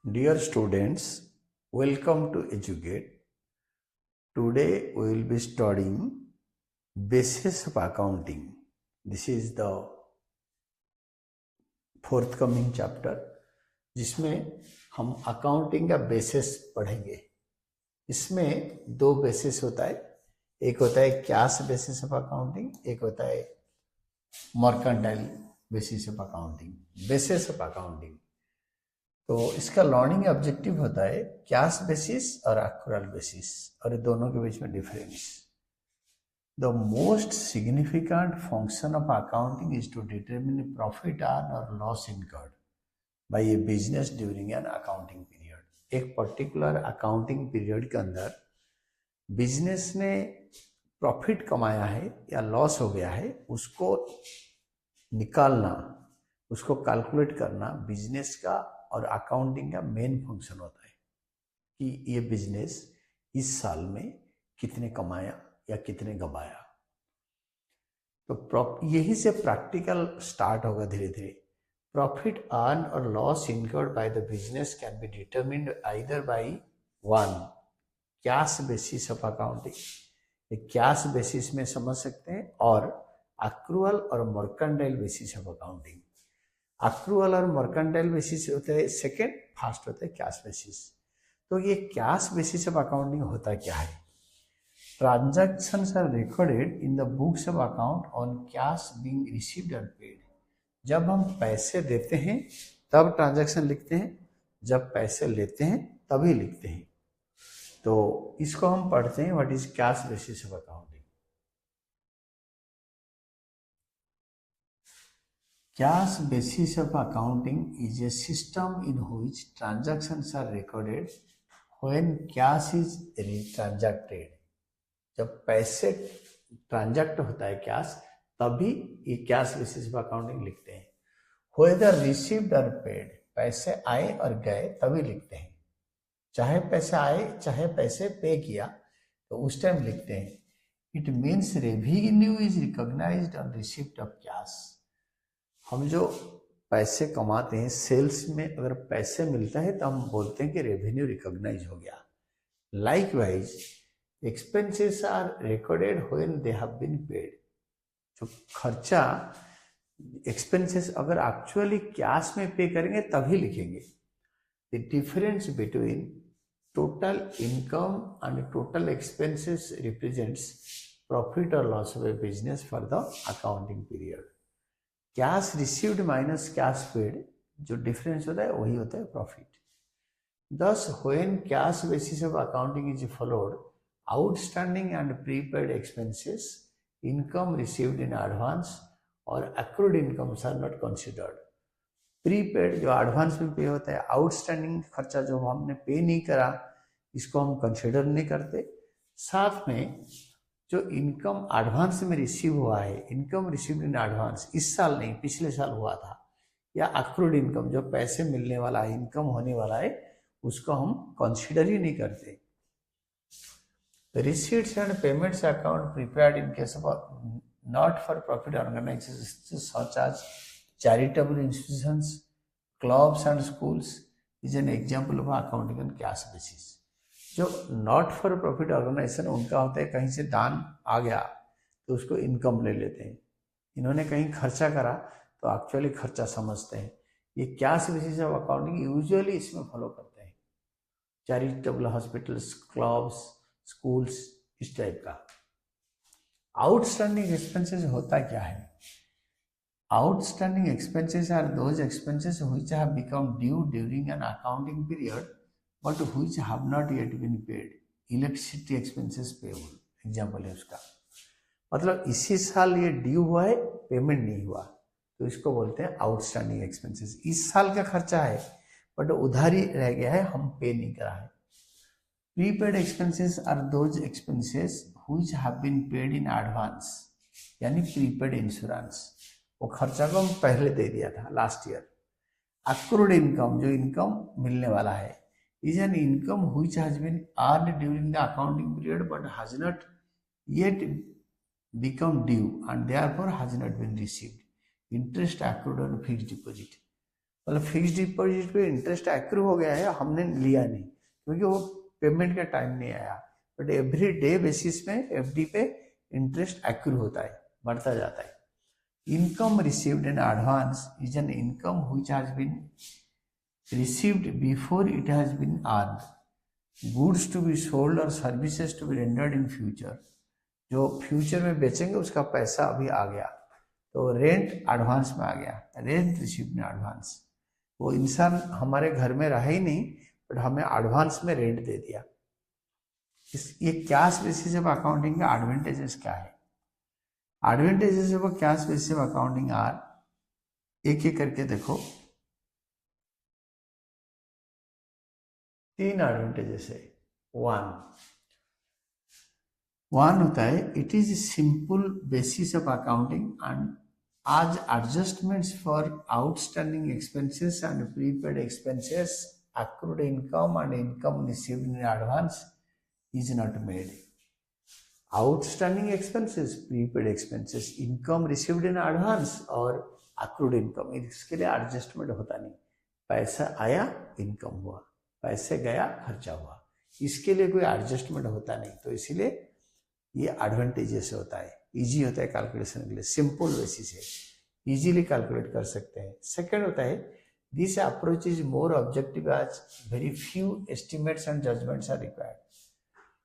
Dear students, welcome to Educate. Today we will be studying basis of accounting. This is the forthcoming chapter जिसमें हम accounting का basis पढ़ेंगे। इसमें दो basis होता है, एक होता है कैश बेसिस ऑफ अकाउंटिंग, एक होता है mercantile basis of accounting. Basis of accounting तो इसका लर्निंग ऑब्जेक्टिव होता है कैश बेसिस और एक्चुअल बेसिस, और ये दोनों के बीच में difference. The most significant function of accounting is to determine profit earn और loss incurred by a business during an accounting period. एक पर्टिकुलर अकाउंटिंग पीरियड के अंदर बिजनेस ने प्रॉफिट कमाया है या लॉस हो गया है, उसको निकालना, उसको कैलकुलेट करना बिजनेस का और अकाउंटिंग का मेन फंक्शन होता है कि ये बिजनेस इस साल में कितने कमाया या कितने गंवाया। तो यही से प्रैक्टिकल स्टार्ट होगा धीरे धीरे। प्रॉफिट अर्न और loss incurred by the business can be determined either by one cash basis of accounting, ये कैश बेसिस में समझ सकते हैं, और एक्रूअल और mercantile basis of accounting. Accrual और मर्केंटाइल बेसिस होता है सेकेंड, फर्स्ट होता है कैश बेसिस। तो ये कैश बेसिस ऑफ अकाउंटिंग होता क्या है? Transactions are recorded in the books of account on cash being received and paid. जब हम पैसे देते हैं तब ट्रांजैक्शन लिखते हैं, जब पैसे लेते हैं तभी लिखते हैं। तो इसको हम पढ़ते हैं what is cash basis of accounting. Cash basis of accounting is a system in which transactions are recorded when cash is transacted. जब पैसे ट्रांजैक्ट होता है कैश, तभी ये कैश बेसिस ऑफ अकाउंटिंग लिखते हैं। whether received or paid, पैसे आए और गए तभी लिखते हैं। चाहे पैसे आए चाहे पैसे पे किया तो उस टाइम लिखते हैं। It means revenue is recognised on receipt of cash. हम जो पैसे कमाते हैं, सेल्स में अगर पैसे मिलता है तो हम बोलते हैं कि रेवेन्यू रिकॉग्नाइज हो गया। Likewise expenses are recorded when they have been paid. जो खर्चा एक्सपेंसेस अगर एक्चुअली कैश में पे करेंगे तभी लिखेंगे। The difference between total income and total expenses represents profit और loss of a business for the accounting period. Cash received minus cash paid, जो डिफरेंस होता है वही होता है profit. Thus when cash basis of accounting is followed, outstanding and prepaid expenses, income received in advance और accrued incomes are not considered. Prepaid जो advance में pay होता है, आउटस्टैंडिंग खर्चा जो हमने पे नहीं करा इसको हम कंसिडर नहीं करते। साथ में जो इनकम एडवांस में रिसीव हुआ है, इनकम रिसीव्ड इन एडवांस, इस साल नहीं पिछले साल हुआ था, या एक्रूड इनकम जो पैसे मिलने वाला है, इनकम होने वाला है, उसको हम कंसीडर ही नहीं करते। Receipts and payments account prepared in case of not for profit organisations such as charitable institutions, clubs and schools is an example of accounting on cash basis. जो नॉट फॉर प्रॉफिट ऑर्गेनाइजेशन उनका होता है कहीं से दान आ गया तो उसको इनकम ले लेते हैं। इन्होंने कहीं खर्चा करा तो एक्चुअली खर्चा समझते हैं। ये cash basis of accounting usually इसमें फॉलो करते हैं। चैरिटेबल हॉस्पिटल्स, क्लब्स, स्कूल्स, इस टाइप का। आउटस्टैंडिंग एक्सपेंसेस होता क्या है? Outstanding expenses are those expenses which have become due during an accounting period but which have not yet been paid. Electricity expenses payable example है उसका। मतलब इसी साल ये ड्यू हुआ है, पेमेंट नहीं हुआ, तो इसको बोलते हैं आउटस्टैंडिंग एक्सपेंसेस। इस साल का खर्चा है बट उधारी रह गया है, हम पे नहीं करा है। Prepaid expenses are those expenses which have been paid in advance, यानी प्रीपेड इंश्योरेंस, वो खर्चा को हम पहले दे दिया था लास्ट ईयर। एक्रूड इनकम, जो इनकम मिलने वाला है, is an income which has been earned during the accounting period but has not yet become due and therefore has not been received. Interest accrued on fixed deposit. मतलब fix deposit पे interest accrue हो गया है, हमने लिया नहीं क्योंकि वो पेमेंट का टाइम नहीं आया, बट एवरी डे बेसिस में एफडी पे इंटरेस्ट एक्रू होता है, बढ़ता जाता है। Income received in advance is an income which has been received before it has been earned. Goods to be sold or services to be rendered in future. जो future में बेचेंगे उसका पैसा अभी आ गया, तो रेंट एडवांस में आ गया, रेंट रिसीव्ड इन एडवांस। वो इंसान हमारे घर में रहा ही नहीं, बट हमें एडवांस में रेंट दे दिया। ये कैश बेसिस ऑफ अकाउंटिंग का एडवांटेजेस क्या है? Advantages of cash basis of accounting are, एक एक करके देखो, 3 एडवांटेजेस है। वन होता है it is simple basis of accounting and as adjustments for outstanding expenses and prepaid expenses, accrued income and income received in advance is not made. Outstanding expenses, prepaid expenses, income received in advance और accrued income, इसके लिए adjustment होता नहीं। पैसा आया income हुआ, पैसे गया खर्चा हुआ, इसके लिए कोई एडजस्टमेंट होता नहीं, तो इसीलिए ये एडवांटेजेस होता है, इजी होता है कैलकुलेशन के लिए, सिंपल बेसिस है, इजीली कैलकुलेट कर सकते हैं। सेकंड होता है this approach is more objective as very few estimates and judgements are required.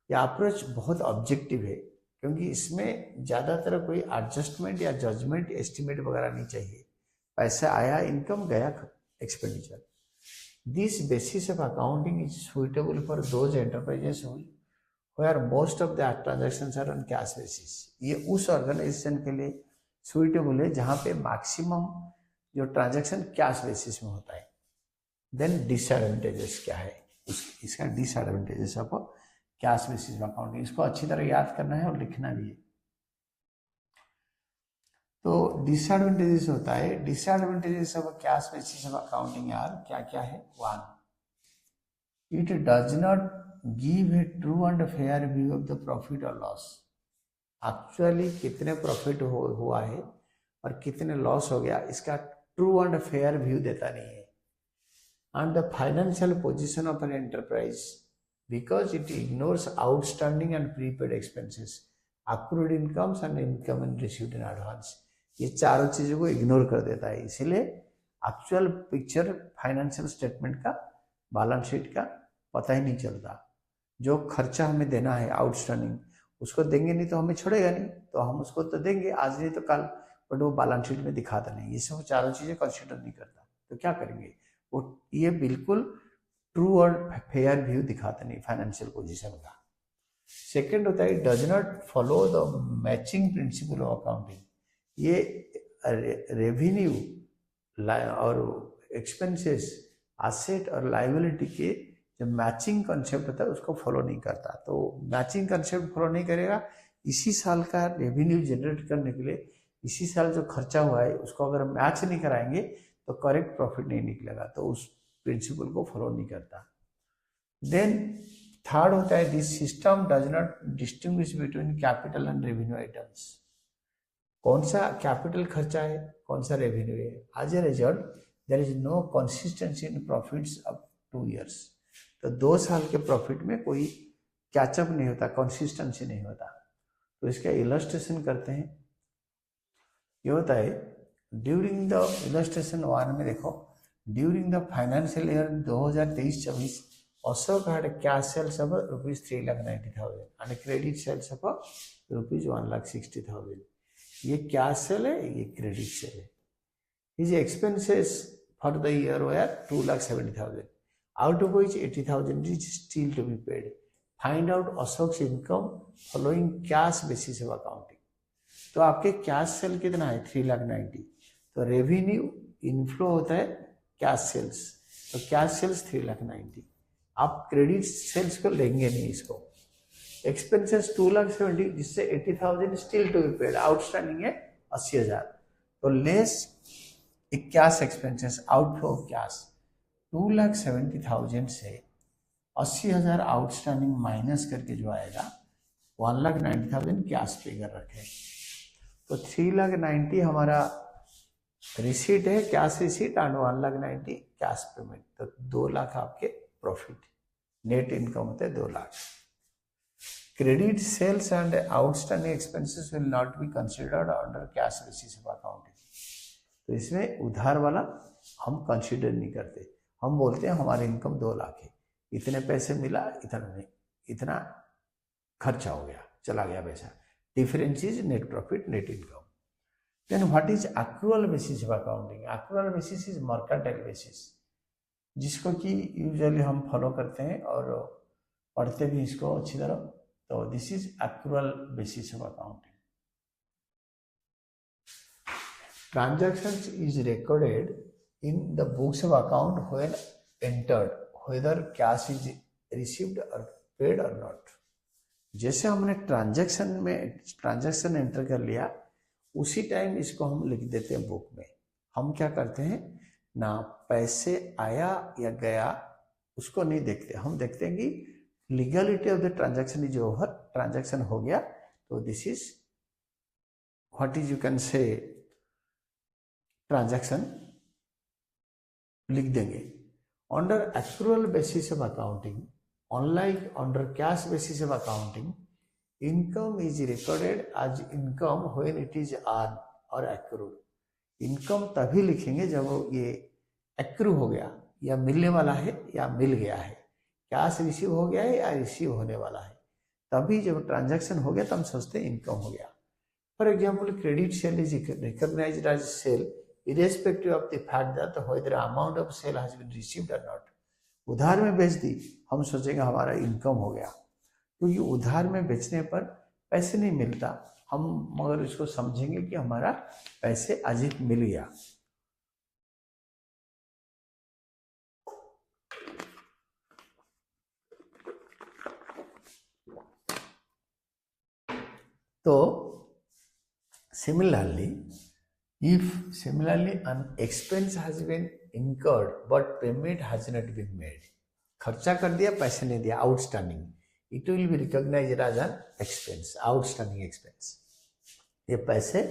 यह अप्रोच बहुत ऑब्जेक्टिव है क्योंकि इसमें ज़्यादातर कोई एडजस्टमेंट या जजमेंट एस्टिमेट वगैरह नहीं चाहिए, पैसा आया इनकम, गया expenditure. This basis of accounting is suitable for those enterprises where most of the transactions are on cash basis। ये उस ऑर्गेनाइजेशन के लिए सुइटेबल है जहाँ पे मैक्सिमम जो ट्रांजैक्शन कैश बेसिस में होता है। देन डिसएडवांटेजेस क्या है, इसका disadvantages of cash basis accounting, इसको अच्छी तरह याद करना है और लिखना भी है। तो डिसएडवांटेजेस होता है, disadvantages of cash basis of accounting यार क्या क्या है। 1, it does not give a true and fair view of the profit और लॉस। एक्चुअली कितने प्रॉफिट हुआ है और कितने लॉस हो गया, इसका ट्रू एंड फेयर व्यू देता नहीं है। And the financial position of an enterprise because it ignores outstanding and prepaid expenses, accrued incomes and income and received in advance, ये चारों चीजों को इग्नोर कर देता है। इसीलिए एक्चुअल पिक्चर फाइनेंशियल स्टेटमेंट का, बैलेंस शीट का पता ही नहीं चलता। जो खर्चा हमें देना है आउटस्टैंडिंग, उसको देंगे नहीं तो हमें छोड़ेगा नहीं, तो हम उसको तो देंगे आज नहीं तो कल, बट वो बैलेंस शीट में दिखाता नहीं, ये सब चारों चीजें कंसिडर नहीं करता, तो क्या करेंगे वो, ये बिल्कुल ट्रू और फेयर व्यू दिखाता नहीं फाइनेंशियल पोजीशन का। सेकंड होता है does not follow the matching principle of accounting, ये रेवेन्यू और एक्सपेंसेस, एसेट और लायबिलिटी के जो मैचिंग कंसेप्ट होता है उसको फॉलो नहीं करता। तो मैचिंग कंसेप्ट फॉलो नहीं करेगा, इसी साल का रेवेन्यू जनरेट करने के लिए इसी साल जो खर्चा हुआ है उसको अगर मैच नहीं कराएंगे तो करेक्ट प्रॉफिट नहीं निकलेगा, तो उस प्रिंसिपल को फॉलो नहीं करता। देन थर्ड होता है this system does not distinguish between capital and revenue items, कौन सा कैपिटल खर्चा है कौन सा रेवेन्यू है। As a result there is no consistency in profits up 2 years, तो 2 साल के प्रॉफिट में कोई कैचअप नहीं होता, कंसिस्टेंसी नहीं होता। तो इसका इलस्ट्रेशन करते हैं, ये होता है ड्यूरिंग द इलस्ट्रेशन 1 में देखो, during the financial year 2023-24 Ashok had cash sales of ₹3,90,000 and credit sales of ₹1,60,000। ये कैश सेल है, ये क्रेडिट सेल है। His expenses for the year were ₹2,70,000 out of which 80,000 is still to be paid. Find out Ashok's income following cash basis of accounting. तो आपके cash cell कितना है 3,90,000, तो revenue inflow होता है कैश सेल्स, तो cash sales 3,90,000, आप credit sales को लेंगे नहीं इसको। एक्सपेंसेस 2,70,000 जिससे 80,000 still to be paid, outstanding है 80,000, तो less cash expenses outflow of cash 2,70,000 से 80,000 आउटस्टैंडिंग माइनस करके जो आएगा 1,90,000 कैश पे कर रखे, तो 3,90,000 हमारा रिसीट है cash receipt and 1,90,000 cash payment, तो 2 लाख आपके प्रॉफिट, नेट इनकम होते हैं 2 lakh. Credit sales and outstanding expenses will not be considered under cash receipt of accounting. तो इसमें उधार वाला हम कंसिडर नहीं करते, हम बोलते हैं हमारी इनकम 2 लाख है, इतने पैसे मिला, इतना नहीं, इतना खर्चा हो गया, चला गया पैसा, difference is net profit, net income. Then what is accrual basis of accounting? Accrual basis is mercantile basis, जिसको कि यूजुअली हम फॉलो करते हैं और पढ़ते भी इसको अच्छी तरह। तो this is accrual basis of accounting. Transactions is recorded in the books of account when entered, whether cash is received or paid or not. जैसे हमने ट्रांजैक्शन एंटर कर लिया, उसी टाइम इसको हम लिख देते हैं बुक में। हम क्या करते हैं ना, पैसे आया या गया उसको नहीं देखते, हम देखते हैं कि legality of the transaction is over, transaction हो गया, तो this is what is you can say transaction लिख देंगे। Under actual basis of accounting, unlike under cash basis of accounting, income is recorded as income when it is earn और accrued. Income तभी लिखेंगे जब ये एक्रू हो गया या मिलने वाला है या मिल गया है, कैश रिसीव हो गया है या रिसीव होने वाला है, तभी जब ट्रांजैक्शन हो गया तो हम सोचते हैं इनकम हो गया। For example, credit sale is recognised as sale irrespective of the fact that whether amount of sale has been received or not. उधार में बेच दी, हम सोचेंगे हमारा इनकम हो गया, क्योंकि उधार में बेचने पर पैसे नहीं मिलता, हम मगर इसको समझेंगे कि हमारा पैसे आज मिल गया। तो similarly an expense has been incurred but payment has not been made, खर्चा कर दिया पैसे नहीं दिया, outstanding, it will be recognised as an expense, outstanding expense. ये पैसे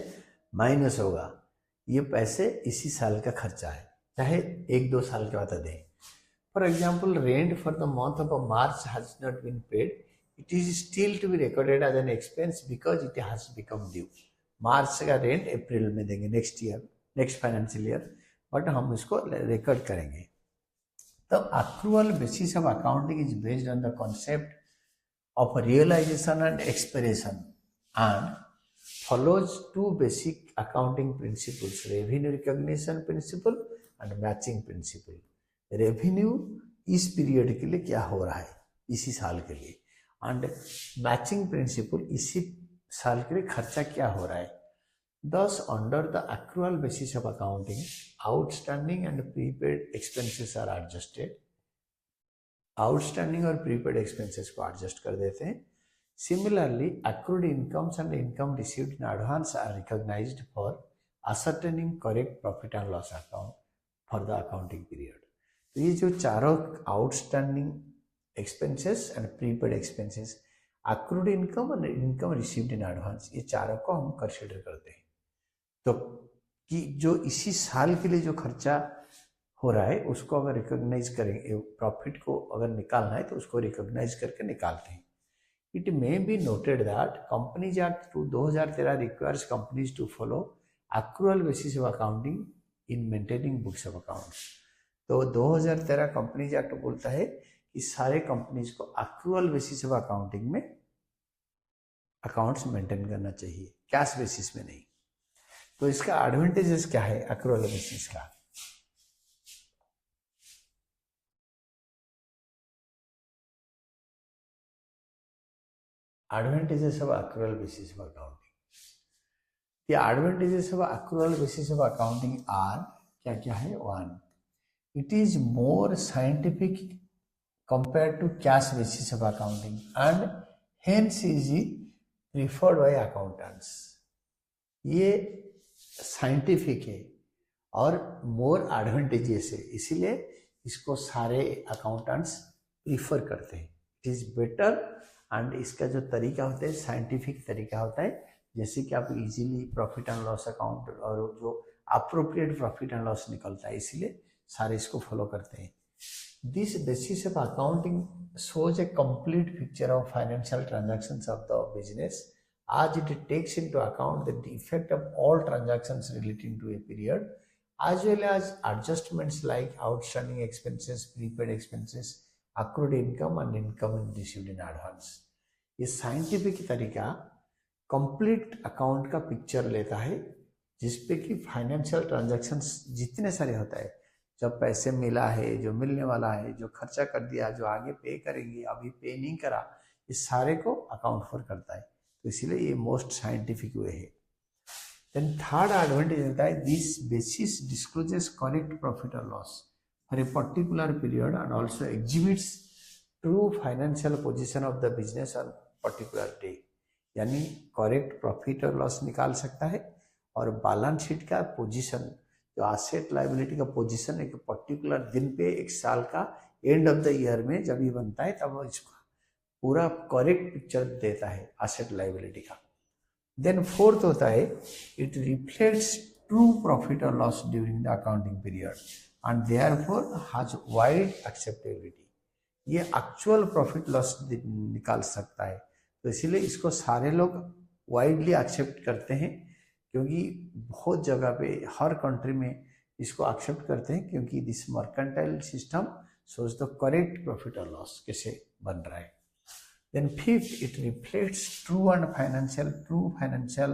माइनस होगा, ये पैसे इसी साल का खर्चा है, चाहे 1-2 साल के बाद दें। For example, rent for the month of March has not been paid, it is still to be recorded as an expense because it has become due. March का रेंट अप्रैल में देंगे, नेक्स्ट फाइनेंशियल ईयर, बट हम इसको record करेंगे। तो accrual basis of accounting is based on the concept of realisation and expression and follows 2 basic accounting principles, revenue recognition principle and matching principle. Revenue इस period के लिए क्या हो रहा है, इसी साल के लिए, एंड मैचिंग प्रिंसिपल इसी साल के लिए खर्चा क्या हो रहा है। Thus, under the accrual basis of accounting, outstanding and prepaid expenses are adjusted. Outstanding और प्रीपेड एक्सपेंसेस को एडजस्ट कर देते हैं। Similarly, accrued incomes and income received in advance are recognized for ascertaining correct profit and loss account for the accounting period. तो ये जो चारों outstanding expenses and prepaid expenses, accrued income और income received in advance, ये चारों को हम consider करते हैं। तो कि जो इसी साल के लिए जो खर्चा हो रहा है उसको अगर रिकॉग्नाइज करेंगे, प्रॉफिट को अगर निकालना है तो उसको रिकॉग्नाइज करके निकालते हैं। It may be noted that Companies Act 2013 requires companies to follow accrual basis of accounting in maintaining books of accounts. तो 2013 कंपनीज एक्ट बोलता है कि सारे कंपनीज को accrual basis of accounting में अकाउंट्स मेंटेन करना चाहिए, कैश बेसिस में नहीं। तो इसका एडवांटेजेस क्या है accrual basis का? Advantages of accrual basis of accounting. The advantages of accrual basis of accounting are क्या है? 1, it is more scientific compared to cash basis of accounting and hence is preferred by accountants. ये scientific है और मोर advantages है, इसीलिए इसको सारे accountants prefer करते हैं। इट इज बेटर एंड इसका जो तरीका होता है साइंटिफिक तरीका होता है, जैसे कि आप easily profit and loss account और जो अप्रोप्रिएट प्रॉफिट एंड लॉस निकलता है, इसलिए सारे इसको फॉलो करते हैं। This basis of accounting shows a complete picture of financial transactions of the business as it takes into account the effect of all transactions relating to a period as well as adjustments like outstanding expenses, prepaid expenses, accrued income and income received in advance। ये scientific तरीका complete account का picture लेता है जिसपे कि financial transactions जितने सारे होता है, जब पैसे मिला है, जो मिलने वाला है, जो खर्चा कर दिया, जो आगे पे करेंगे, अभी पे नहीं करा, इस सारे को अकाउंट फॉर करता है। तो इसीलिए ये मोस्ट साइंटिफिक वे है। देन थर्ड एडवांटेज होता है this basis discloses correct profit और loss for a particular period and also exhibits true financial position of the business on particular day. यानी करेक्ट प्रॉफिट और लॉस निकाल सकता है और बैलेंस शीट का पोजिशन, जो एसेट लायबिलिटी का पोजीशन एक पर्टिकुलर दिन पे, एक साल का एंड ऑफ द ईयर में जब ये बनता है तब इसका पूरा करेक्ट पिक्चर देता है एसेट लायबिलिटी का। देन फोर्थ होता है इट रिफ्लेक्ट्स ट्रू प्रॉफिट और loss during the accounting period and therefore has wide acceptability. ये एक्चुअल प्रॉफिट लॉस निकाल सकता है, तो इसीलिए इसको सारे लोग वाइडली एक्सेप्ट करते हैं, क्योंकि बहुत जगह पे हर कंट्री में इसको एक्सेप्ट करते हैं, क्योंकि this mercantile system shows the correct profit और लॉस कैसे बन रहा है। Then fifth it reflects true financial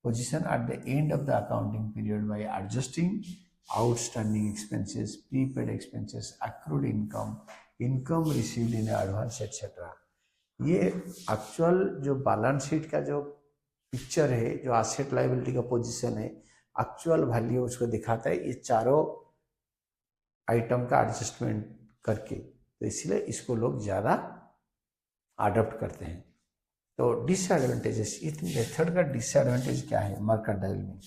position at the end of the accounting period by adjusting outstanding expenses, prepaid expenses, accrued income received in advance etcetera. ये actual जो balance sheet का जो picture है, जो एसेट लायबिलिटी का position है, actual value उसको दिखाता है, ये चारों आइटम का एडजस्टमेंट करके, तो इसलिए इसको लोग ज़्यादा अडॉप्ट करते हैं। तो डिसएडवांटेजेस, इस मेथड का डिसएडवांटेज क्या है मर्केंटाइल में?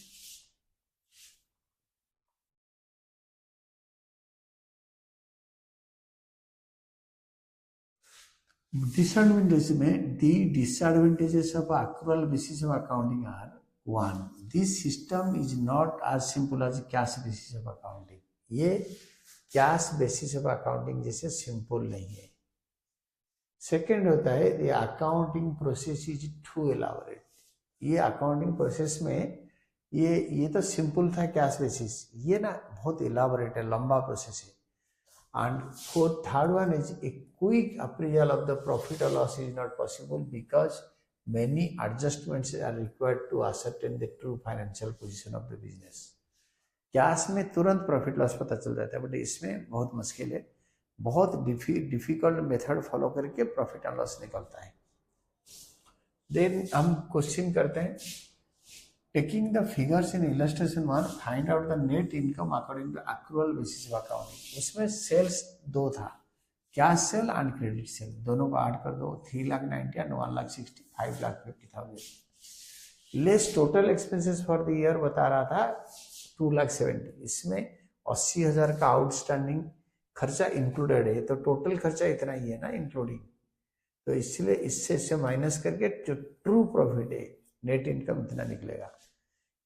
डिसएडवांटेज में the disadvantages of accrual basis of accounting are one, this system is not as simple as cash basis of accounting. ये कैश बेसिस ऑफ अकाउंटिंग जैसे सिंपल नहीं है। सेकेंड होता है the accounting process is too elaborate. ये accounting process में ये तो सिंपल था कैश बेसिस, ये ना बहुत एलाबोरेट है, लंबा प्रोसेस है। And for third one is a quick appraisal of the profit or loss is not possible because many adjustments are required to ascertain the true financial position of the business। Cash में तुरंत profit loss पता चल जाता है, but इसमें बहुत मुश्किल है, बहुत डिफिकल्ट मेथड फॉलो करके प्रॉफिट एंड लॉस निकलता है। देन हम क्वेश्चन करते हैं, taking the figures in illustration 1 find out the net income according to accrual basis of accounting. उसमें सेल्स दो था, cash sale and credit sale, दोनों को ऐड कर दो, 3,90,000 and 1,60,000, 5,50,000। Less total expenses for the year बता रहा था 2,70,000। इसमें 80,000 का आउटस्टैंडिंग खर्चा इंक्लूडेड है, तो टोटल खर्चा इतना ही है ना इंक्लूडिंग, तो इसलिए इससे माइनस करके जो ट्रू प्रॉफिट है नेट इनकम इतना निकलेगा।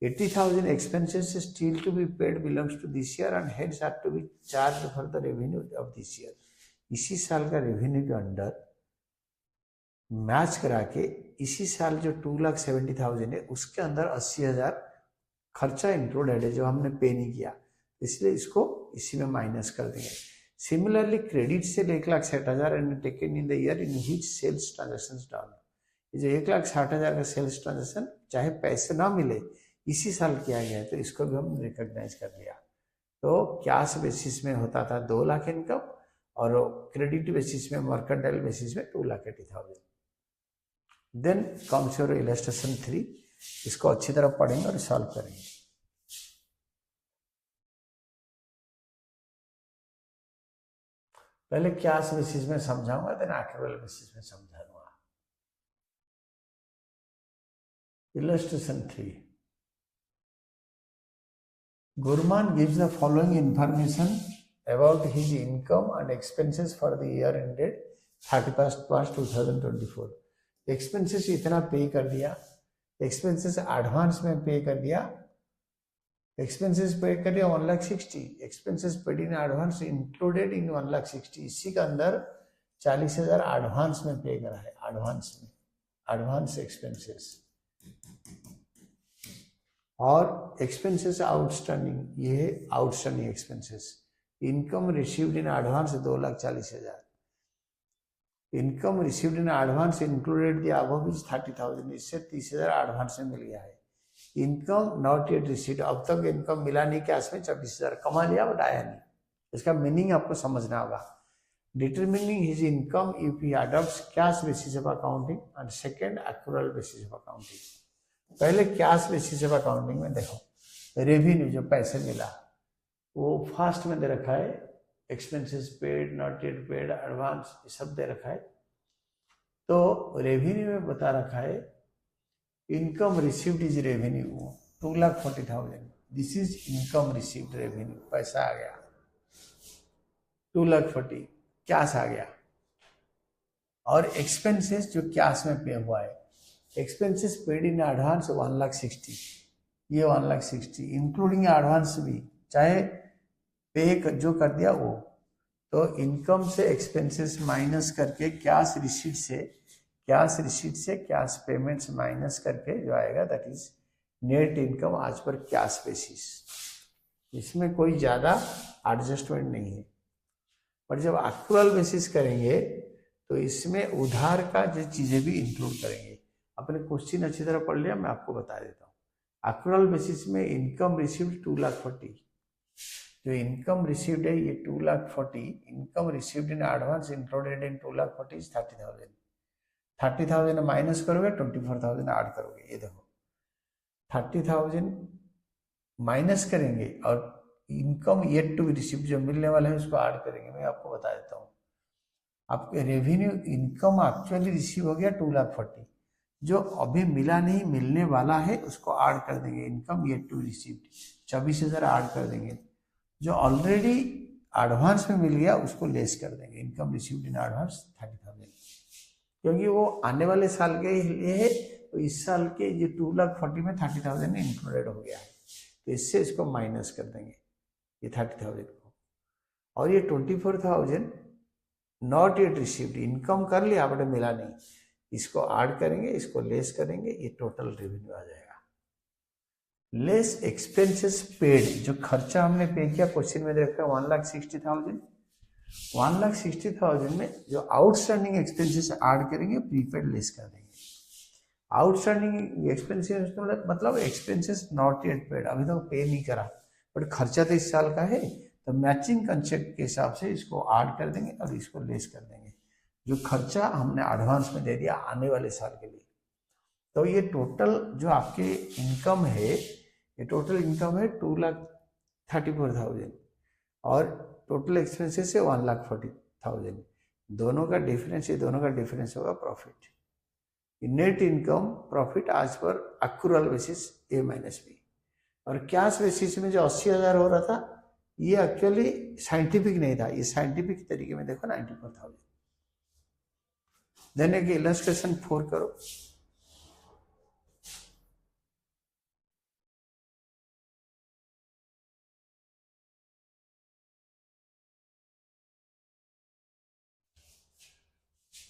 80,000 expenses still to be paid belongs to this year and hence are to be charged for the revenue of this year। इसी साल का रेवेन्यू के अंडर मैच करा के इसी साल जो 2,70,000 है उसके अंदर 80,000 खर्चा इंक्लूडेड है जो हमने पे नहीं किया, इसलिए इसको इसी में माइनस कर देंगे। Similarly credit sale 1,60,000 and taken in the year in which sales transactions down. ये जो 1,60,000 का सेल्स ट्रांजैक्शन चाहे पैसे ना मिले इसी साल किया गया है, तो इसको भी हम रिकॉग्नाइज कर लिया। तो कैश बेसिस में होता था 2 लाख इनकम और क्रेडिट बेसिस में मर्केंटाइल बेसिस में 2,80,000। देन कम्स योर इलस्ट्रेशन 3, इसको अच्छी तरह पढ़ेंगे और सॉल्व करेंगे। पहले कैश बेसिस में समझाऊंगा, देन एक्रूअल बेसिस में समझाऊंगा। Illustration 3, Gurman gives the following information about his income and expenses for the year ended 31st March 2024। Expenses इतना पे कर दिया, एक्सपेंसेस एडवांस में पे कर दिया एक्सपेंसेस पेड करिए 1,60,000, expenses paid in advance included in 1,60,000, इसी के अंदर 40,000 एडवांस में पे करा है, एडवांस में, एडवांस एक्सपेंसेस। और एक्सपेंसेस आउटस्टैंडिंग, ये है outstanding expenses. Income received in advance 2,40,000, income received in advance included the above is 30,000, इससे 30,000 एडवांस में मिल गया है। इनकम नॉट येट रिसीव्ड, अब तक इनकम मिला नहीं, कैश में 24,000 कमा लिया बट आया नहीं। इसका मीनिंग आपको समझना होगा। Determining his income if he adopts cash basis of accounting and second accrual basis of accounting. पहले कैश बेसिस ऑफ अकाउंटिंग में देखो, रेवेन्यू जो पैसे मिला वो फर्स्ट में दे रखा है, expenses paid, not yet paid, advance, ये सब दे रखा है। तो रेवेन्यू में बता रखा है income received is revenue 2,40,000, this is income received revenue, पैसा आ गया 2,40,000, कैश आ गया। और एक्सपेंसेस जो कैश में पे हुआ है, एक्सपेंसेस पेड इन एडवांस 1,60,000, ये 1,60,000 इंक्लूडिंग एडवांस भी, चाहे पे जो कर दिया वो। तो इनकम से एक्सपेंसेस माइनस करके कैश रिसीट से, कैश पेमेंट्स माइनस करके जो आएगा दैट इज नेट इनकम आज पर कैश बेसिस। इसमें कोई ज़्यादा एडजस्टमेंट नहीं है। पर जब एक्रूअल बेसिस करेंगे तो इसमें उधार का जो चीज़ें भी इंक्लूड करेंगे। अपने क्वेश्चन अच्छी तरह पढ़ लिया, मैं आपको बता देता हूँ। एक्रूअल बेसिस में इनकम रिसीव्ड 2,40,000, जो इनकम रिसीव्ड है ये 2,40,000, income received in advance included in 2,40,000 is 30,000। 30,000 minus करोगे 24,000 ऐड करोगे, ये देखो 30,000 माइनस करेंगे और income yet to be received जो मिलने वाला है उसको ऐड करेंगे। मैं आपको बता देता हूँ, आपके रेवेन्यू इनकम एक्चुअली रिसीव हो गया 2,40,000, जो अभी मिला नहीं मिलने वाला है उसको ऐड कर देंगे, income yet to received 24,000 add कर देंगे। जो ऑलरेडी एडवांस में मिल गया उसको लेस कर देंगे, इनकम रिसीव्ड इन एडवांस 30,000, क्योंकि वो आने वाले साल के लिए है। तो इस साल के ये 2,40,000 में 30,000 इंक्लूडेड हो गया है, तो इससे इसको माइनस कर देंगे ये 30,000 को। और ये 24,000 नॉट येट रिसीव्ड, इनकम कर लिया बट मिला नहीं, इसको ऐड करेंगे, इसको लेस करेंगे, ये टोटल रेवेन्यू आ जाएगा। लेस एक्सपेंसेस पेड, जो खर्चा हमने पे किया, क्वेश्चन में देखा 1,60,000, 1,60,000 में जो आउटस्टैंडिंग एक्सपेंसेस ऐड करेंगे, प्रीपेड लेस कर देंगे। आउटस्टैंडिंग एक्सपेंसेस मतलब एक्सपेंसेस नॉट येट पेड, अभी तक पे नहीं करा बट खर्चा तो इस साल का है, तो मैचिंग कंसेप्ट के हिसाब से इसको ऐड कर देंगे और इसको लेस कर देंगे, जो खर्चा हमने एडवांस में दे दिया आने वाले साल के लिए। तो ये टोटल जो आपके इनकम है, ये टोटल इनकम है 2,34,000 और टोटल एक्सपेंसेस है 1,40,000, दोनों का डिफरेंस, ये दोनों का डिफरेंस होगा प्रॉफिट। नेट इनकम प्रॉफिट आज पर एक्रूअल बेसिस ए माइनस बी। और कैश बेसिस में जो 80,000 हो रहा था ये एक्चुअली साइंटिफिक नहीं था, ये साइंटिफिक तरीके में देखो 94,000। देन एक इलस्ट्रेशन 4 करो।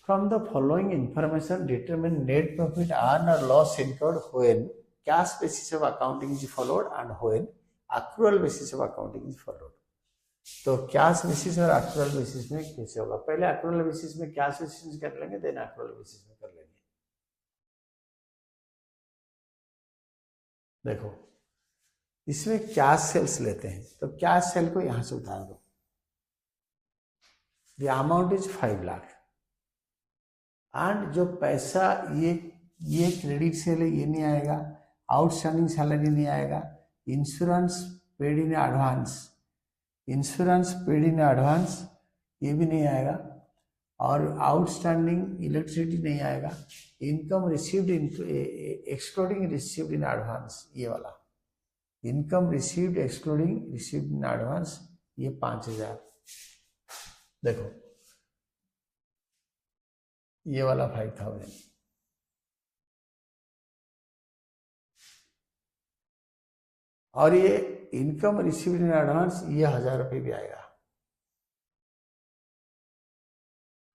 From the following information, determine net profit earned or loss incurred when cash basis of accounting is followed and when accrual basis of accounting is followed. तो cash basis और accrual basis में कैसे होगा? पहले accrual basis में cash basis कर लेंगे, then accrual basis में कर लेंगे। देखो इसमें कैश सेल्स लेते हैं, तो कैश सेल को यहां से उतार दो। The amount is 5 lakh and जो पैसा ये क्रेडिट सेल है, ये नहीं आएगा, आउटस्टैंडिंग सैलरी नहीं आएगा, insurance paid in advance, insurance paid in advance ये भी नहीं आएगा, और आउटस्टैंडिंग इलेक्ट्रिसिटी नहीं आएगा, income received excluding received in advance, ये वाला income received excluding received in advance, ये 5,000। देखो ये वाला 5,000, और ये इनकम रिसीव्ड इन एडवांस ये 1000 रुपये भी आएगा।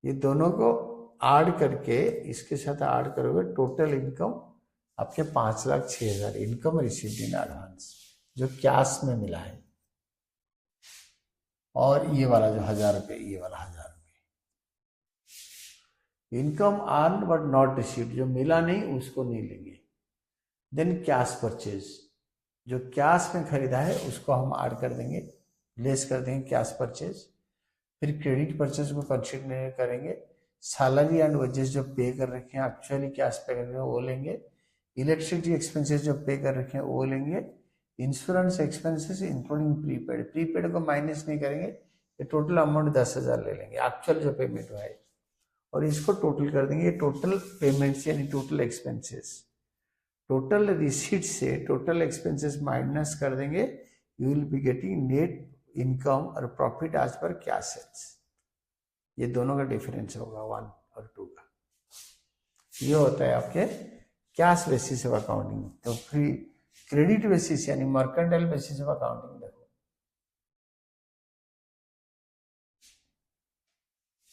ये दोनों को ऐड करके इसके साथ ऐड करोगे टोटल इनकम आपके 5,06,000 इनकम रिसीव्ड इन एडवांस जो कैश में मिला है। और ये वाला जो 1000 रुपये, ये वाला 1000 रुपये income earn but not received, जो मिला नहीं उसको नहीं लेंगे। देन कैश परचेज, जो कैश में खरीदा है उसको हम ऐड कर देंगे, लेस कर देंगे कैश परचेज। फिर क्रेडिट परचेज को कंसिडर करेंगे। सैलरी एंड वेजेस जो पे कर रखे हैं, एक्चुअली कैश पे कर रहे हैं वो लेंगे। इलेक्ट्रिसिटी एक्सपेंसेस जो पे कर रखे हैं वो लेंगे। Insurance expenses including prepaid, prepaid को माइनस नहीं करेंगे। ये टोटल अमाउंट 10,000 ले लेंगे एक्चुअल जो पेमेंट हुआ है, और इसको टोटल कर देंगे। टोटल पेमेंट्स यानी टोटल एक्सपेंसेस, टोटल रिसीट से टोटल एक्सपेंसेस माइनस कर देंगे। You will be getting net income और profit as per cash sales. ये दोनों का डिफरेंस होगा 1 और 2 का। ये होता है आपके कैश बेसिस ऑफ अकाउंटिंग। तो फ्री क्रेडिट बेसिस यानी मर्केंटाइल बेसिस ऑफ अकाउंटिंग देखो,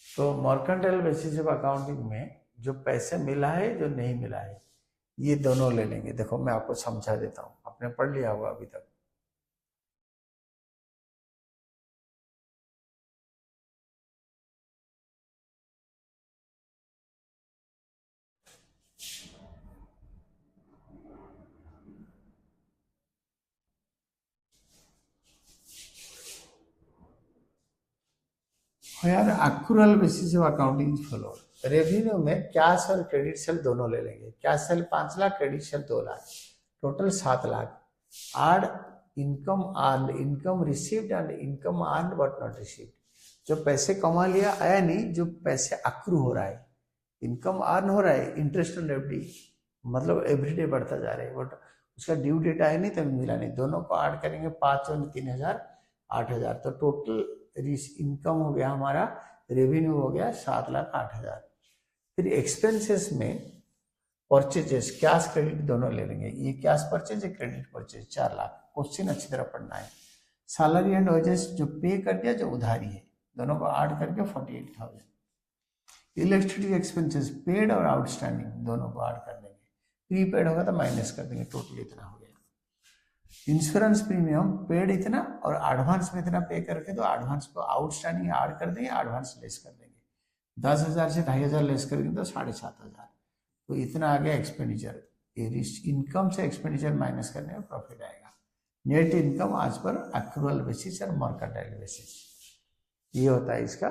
तो मर्केंटाइल बेसिस ऑफ अकाउंटिंग में जो पैसे मिला है जो नहीं मिला है ये दोनों ले लेंगे। देखो मैं आपको समझा देता हूँ, आपने पढ़ लिया होगा अभी तक। यार accrual basis of accounting follow. Revenue में कैश और क्रेडिट सेल दोनों ले लेंगे। Cash sale 5 lakh, credit sale 2 lakh, total 7 lakh. Add income earn, income received and income earn but not received, जो पैसे कमा लिया आया नहीं, जो पैसे अक्रू हो रहा है, इनकम अर्न हो रहा है, इंटरेस्ट ऑन एफडी मतलब एवरीडे बढ़ता जा रहा है, बट उसका ड्यू डेट आया नहीं तभी मिला नहीं। दोनों को ऐड करेंगे 5 और 3,000 8,000, तो टोटल इनकम हो गया हमारा, रेवेन्यू हो गया 7,08,000। फिर एक्सपेंसेस में परचेजेस कैश क्रेडिट दोनों ले लेंगे। ये कैश परचेज है, क्रेडिट परचेज 4 लाख। क्वेश्चन अच्छी तरह पढ़ना है। सैलरी एंड वेजेस जो पे कर दिया, जो उधारी है, दोनों को ऐड करके 48,000। इलेक्ट्रिसिटी एक्सपेंसेस पेड और आउटस्टैंडिंग दोनों को ऐड कर देंगे। प्रीपेड होगा तो माइनस कर देंगे, टोटल इतना हो गया। इंश्योरेंस प्रीमियम पेड इतना और एडवांस में इतना पे करके, तो एडवांस को आउटस्टैंडिंग ऐड कर देंगे, एडवांस लेस कर देंगे। 10,000 से 2,500 लेस करेंगे तो 7,500। तो इतना आ गया एक्सपेंडिचर। इनकम से एक्सपेंडिचर माइनस करने में प्रॉफिट आएगा। नेट इनकम आज पर एक्रूअल बेसिस और मर्केंटाइल बेसिस, ये होता है इसका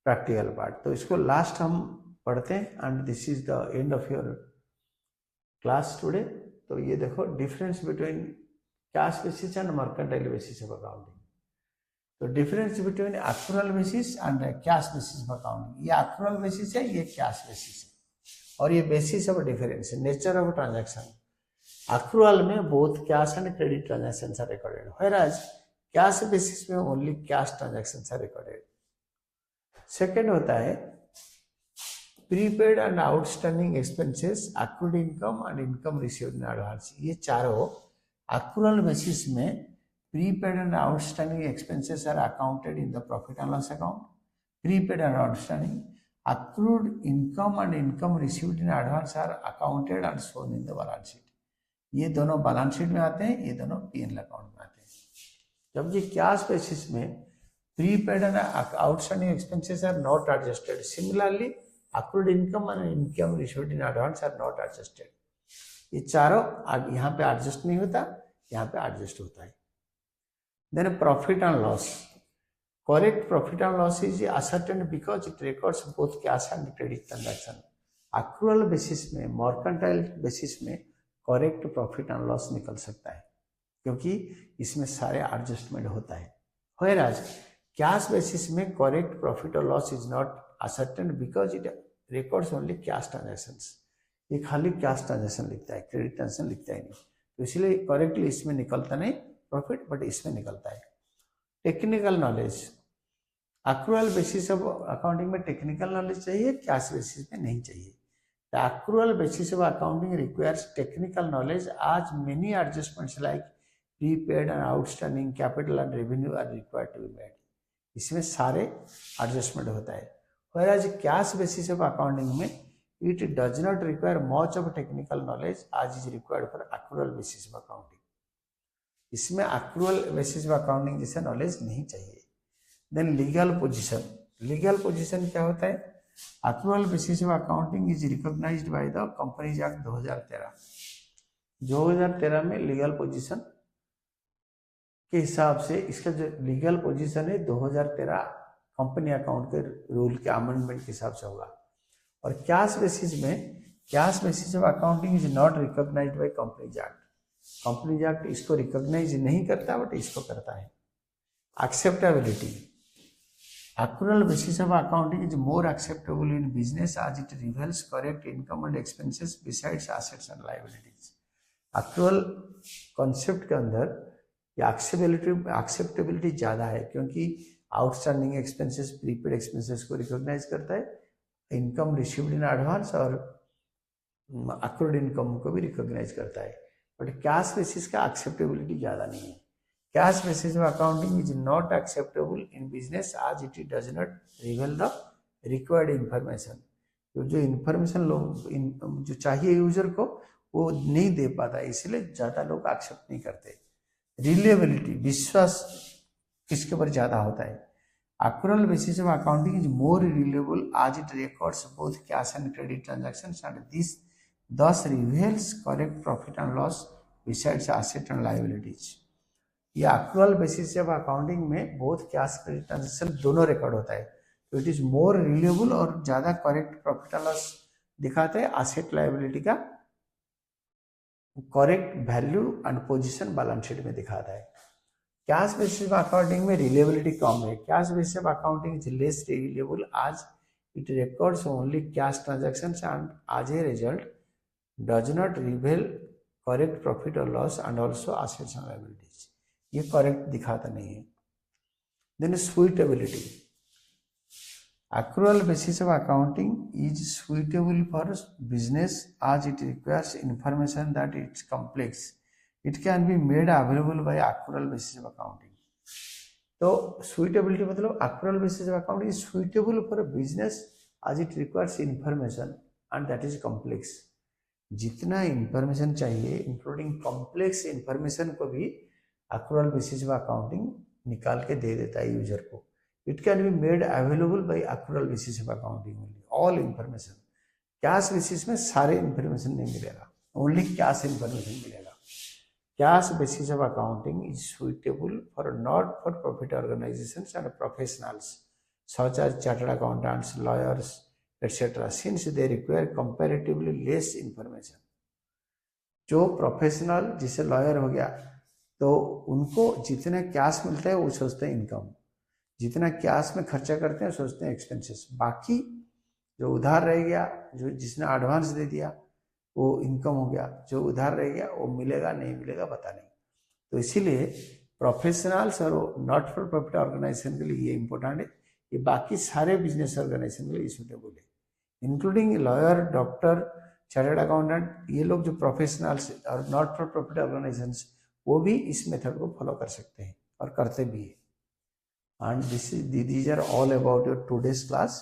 प्रैक्टिकल पार्ट। तो इसको लास्ट हम पढ़ते हैं and this is the end of your class today. तो ये देखो difference between cash basis and mercantile basis of accounting. तो difference between accrual basis and cash basis of accounting, ये एक्रूअल बेसिस है, ये कैश बेसिस है, और ये बेसिस ऑफ डिफरेंस है। नेचर ऑफ ट्रांजैक्शन, एक्रूअल में both cash and credit transactions are recorded, whereas cash basis में only cash transactions are recorded. Second होता है prepaid and outstanding expenses, accrued income and income received in advance. ये चारों accrual basis में prepaid and outstanding expenses are accounted in the profit and loss account. Prepaid and outstanding, accrued income and income received in advance are accounted and shown in the balance sheet। ये दोनों balance sheet में आते हैं, ये दोनों P&L account में आते हैं। जबकि कैश बेसिस में prepaid and outstanding expenses are not adjusted. Similarly accrued income and income received in advance are not adjusted। ये चारों यहाँ पे एडजस्ट नहीं होता, यहाँ पे एडजस्ट होता है। Then profit and loss, correct profit and loss is ascertained because it records both cash and credit transaction। accrual basis में, mercantile basis में correct profit and loss निकल सकता है, क्योंकि इसमें सारे एडजस्टमेंट होता है। whereas cash basis में correct profit or loss is not ascertained because it records only cash transactions। ये खाली कैश ट्रांजेक्शन लिखता है, क्रेडिट ट्रांजेक्शन लिखता है नहीं, तो इसलिए करेक्टली इसमें निकलता नहीं प्रॉफिट, बट इसमें निकलता है। Technical knowledge, accrual basis of accounting में टेक्निकल नॉलेज चाहिए, कैश बेसिस में नहीं चाहिए। The accrual basis of accounting requires technical knowledge as many adjustments like prepaid and outstanding capital and revenue are required to be made. इसमें सारे adjustment होता है। whereas cash basis of accounting में it does not require much of technical knowledge as is required for accrual basis of accounting. इसमें accrual basis of accounting जैसे knowledge नहीं चाहिए। Then legal position, legal position क्या होता है? Accrual basis of accounting is recognised by the companies act 2013। 2013 में legal position के हिसाब से इसका जो लीगल पोजीशन है 2013 कंपनी अकाउंट के रूल के अमेंडमेंट के हिसाब से होगा। और कैश बेसिस में, cash basis of accounting is not recognised by companies act. Companies act इसको रिकॉग्नाइज नहीं करता बट इसको करता है। Acceptability, accrual basis of accounting is more acceptable in business as it reveals correct income and expenses besides assets and liabilities. Accrual concept के अंदर ये acceptability ज़्यादा है क्योंकि आउटस्टैंडिंग एक्सपेंसेस, प्रीपेड एक्सपेंसेस को रिकॉग्नाइज करता है, इनकम रिसीव्ड इन एडवांस और अक्रूड इनकम को भी रिकॉग्नाइज करता है। बट कैश बेसिस का एक्सेप्टेबिलिटी ज़्यादा नहीं है। Cash basis of accounting is not acceptable in business as it does not reveal the required information. जो इन्फॉर्मेशन लोग जो चाहिए यूजर को वो नहीं दे पाता, इसलिए ज़्यादा लोग एक्सेप्ट नहीं करते। रिलेबिलिटी, विश्वास किसके ऊपर ज़्यादा होता है? Accrual basis of accounting is more reliable as it records both cash and credit transactions and this thus reveals correct profit and loss besides asset and liabilities। ये एक्रूअल बेसिस ऑफ अकाउंटिंग में both cash credit transaction दोनों record होता है, तो it is more reliable और ज़्यादा correct profit and loss दिखाते हैं। एसेट लायबिलिटी का correct value and position balance sheet में दिखाता है। कैश बेसिस ऑफ अकाउंटिंग में रिलेबिलिटी कम है। Cash basis of accounting is less reliable as it records only cash transactions and as a result does not reveal correct profit or loss and also assets and liabilities। ये correct दिखाता नहीं है। Then suitability, accrual basis of accounting is suitable for business as it requires information that it's complex, it can be made available by accrual basis of accounting। तो suitability मतलब accrual basis of accounting is suitable for a business as it requires information and that is complex। जितना information चाहिए including complex information को भी accrual basis of accounting निकाल के दे देता है यूजर को। It can be made available by accrual basis of accounting only all information. Cash basis में सारे इंफॉर्मेशन नहीं मिलेगा, ओनली कैश इंफॉर्मेशन मिलेगा। Cash basis of accounting is suitable for not for profit organisations and professionals such as chartered accountants, lawyers etc. since they require comparatively less information। जो professional जैसे lawyer हो गया तो उनको जितना कैश मिलता है वो सोचते हैं इनकम, जितना कैश में खर्चा करते हैं सोचते हैं एक्सपेंसेस, बाकी जो उधार रह गया, जो जिसने एडवांस दे दिया वो इनकम हो गया, जो उधार रह गया वो मिलेगा नहीं मिलेगा पता नहीं। तो इसीलिए प्रोफेशनल्स और नॉट फॉर प्रॉफिट ऑर्गेनाइजेशन के लिए ये इंपॉर्टेंट है। ये बाकी सारे बिजनेस ऑर्गेनाइजेशन के लिए सूटेबल है, including lawyer, doctor, chartered accountant. ये लोग जो प्रोफेशनल्स और नॉट फॉर प्रॉफिट ऑर्गेनाइजेशंस वो भी इस मेथड को फॉलो कर सकते हैं और करते भी है। And these are all about your today's class।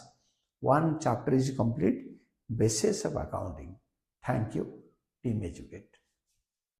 One chapter is complete, basis of accounting। Thank you, Team Educate।